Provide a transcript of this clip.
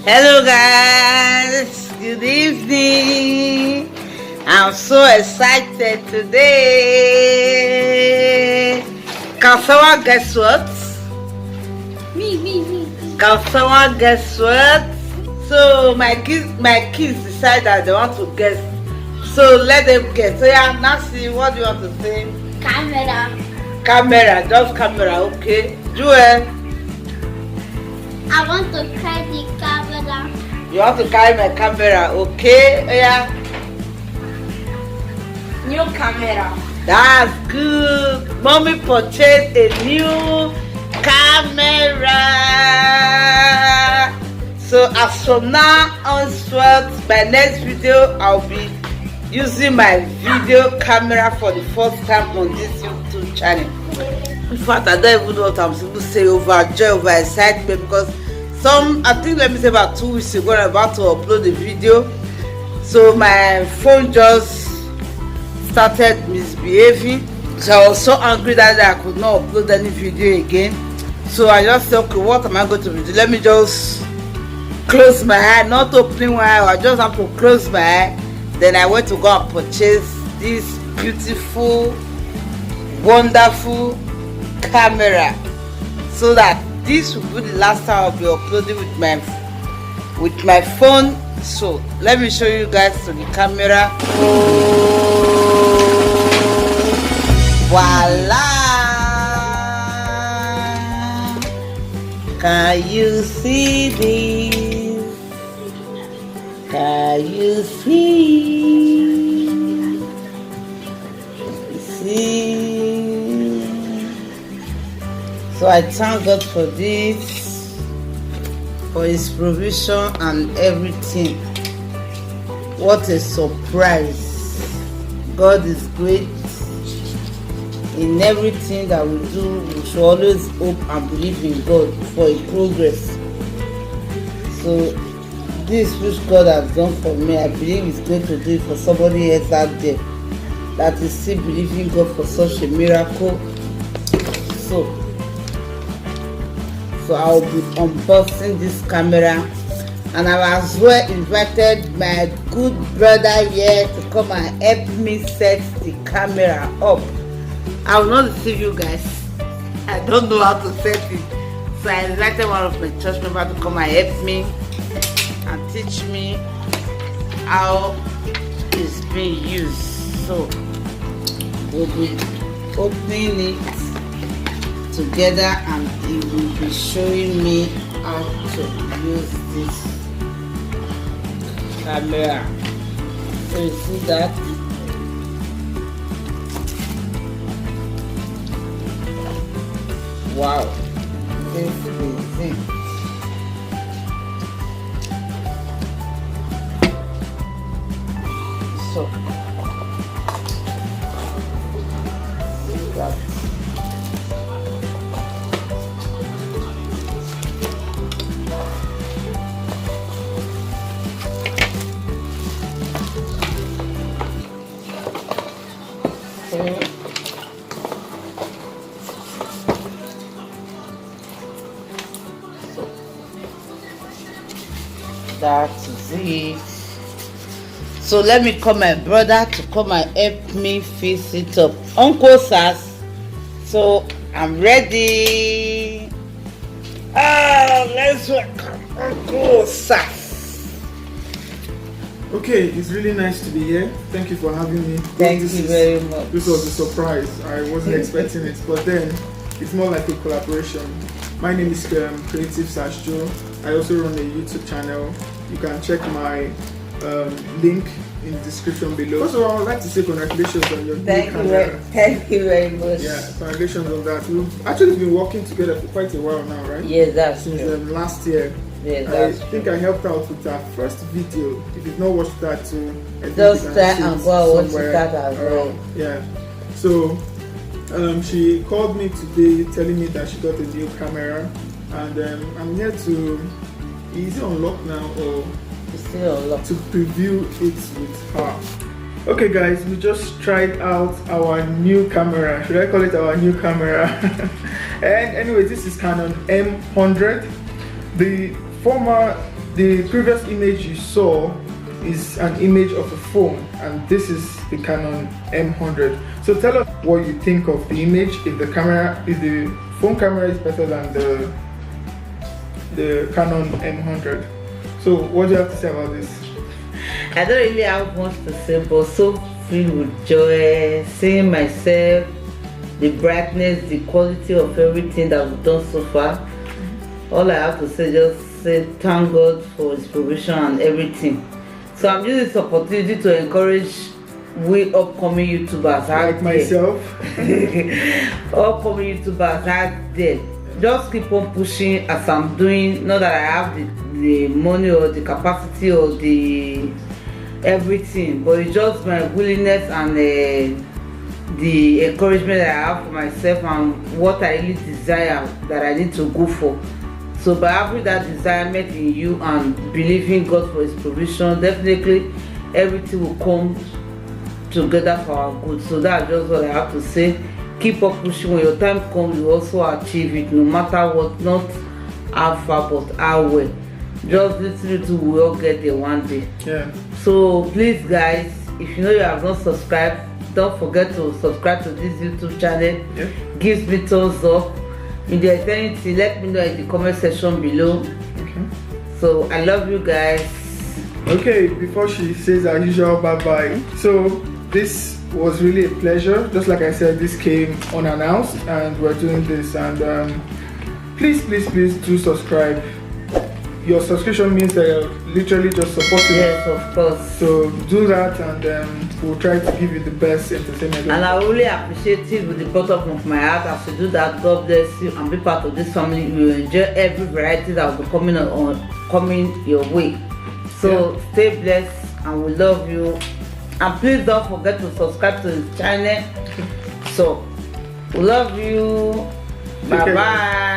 Hello guys, good evening. I'm so excited today. Can someone guess what? Me. Can someone guess what? So my kids decide that they want to guess. So let them guess. So yeah, Nancy, what do you want to say? Camera. Camera, just camera, okay. Joel, I want to try the camera. you want to carry my camera, okay? Yeah. New camera. That's good. Mommy purchased a new camera. So as from now onwards, my next video I'll be using my video camera for the first time on this YouTube channel. In fact, I don't even know what I'm supposed to say, overjoyed, over excitement, because I think let me say about 2 weeks ago I'm about to upload the video. So my phone just started misbehaving, so I was so angry that I could not upload any video again. So I just said, okay, what am I going to do? Let me just close my eye, not opening my eye, I just have to close my eye. Then I went to go and purchase this beautiful, wonderful camera, so that this will be the last time I'll be uploading with my phone. So let me show you guys to the camera. Voila! Can you see this? Can you see? So I thank God for this, for His provision and everything. What a surprise. God is great. In everything that we do, we should always hope and believe in God for a progress. So this which God has done for me, I believe He's going to do it for somebody else out there that is still believing God for such a miracle. So I'll be unboxing this camera, and I as well invited my good brother here to come and help me set the camera up. I will not deceive you guys, I don't know how to set it, so I invited one of my church members to come and help me and teach me how it's being used. So we'll be opening it together and he will be showing me how to use this camera. So you see that? Wow, this is it. So that. That is it. So let me call my brother to come and help me fix it up. Uncle Sass, so I'm ready. Let's work. Uncle Sass. Okay, it's really nice to be here. Thank you for having me. Thank you very much. This was a surprise. I wasn't expecting it, but then it's more like a collaboration. My name is Creative Sash Joe. I also run a YouTube channel. You can check my link in the description below. First of all, I would like to say congratulations on your new camera. Thank you very much. Yeah, congratulations on that. We've actually been working together for quite a while now, right? Yes, that's Since true. last year. Yes, I that's think true. I helped out with our first video. If you've not watched that too, I think Just you can try see and it go and watch somewhere that as well. around. Yeah. So she called me today telling me that she got a new camera, and I'm here to. Is it unlocked now or It's still unlocked. to preview it with her? Okay guys, we just tried out our new camera. Should I call it our new camera? And anyway, this is Canon M100. The former the previous image you saw is an image of a phone, and this is the Canon M100. So tell us what you think of the image. If the phone camera is better than the Canon M100. So what do you have to say about this? I don't really have much to say, but so filled with joy, seeing myself, the brightness, the quality of everything that we've done so far. All I have to say, just say thank God for His provision and everything. So I'm using this opportunity to encourage we upcoming YouTubers like myself. Upcoming YouTubers out there. Just keep on pushing as I'm doing. Not that I have the money or the capacity or the everything, but it's just my willingness and the encouragement that I have for myself and what I really desire that I need to go for. So by having that desire met in you and believing God for His provision, definitely everything will come together for our good. So that's just what I have to say. Keep up pushing. When your time comes, you also achieve it, no matter what, not how far but how well. Just little we all get there one day. Yeah. So please guys, if you know you have not subscribed, don't forget to subscribe to this YouTube channel. Yeah. Give me thumbs up. If there's anything, let me know in the comment section below. Okay. So I love you guys. Okay, before she says her usual bye-bye, so this was really a pleasure. Just like I said, this came unannounced and we're doing this, and please do subscribe. Your subscription means that you're literally just supporting. Yes, of course. So do that, and we'll try to give you the best entertainment. And I really appreciate it with the bottom of my heart. As you do that, God bless you and be part of this family. You will enjoy every variety that will be coming your way. So stay blessed and we love you. And please don't forget to subscribe to the channel. So we love you. Bye bye.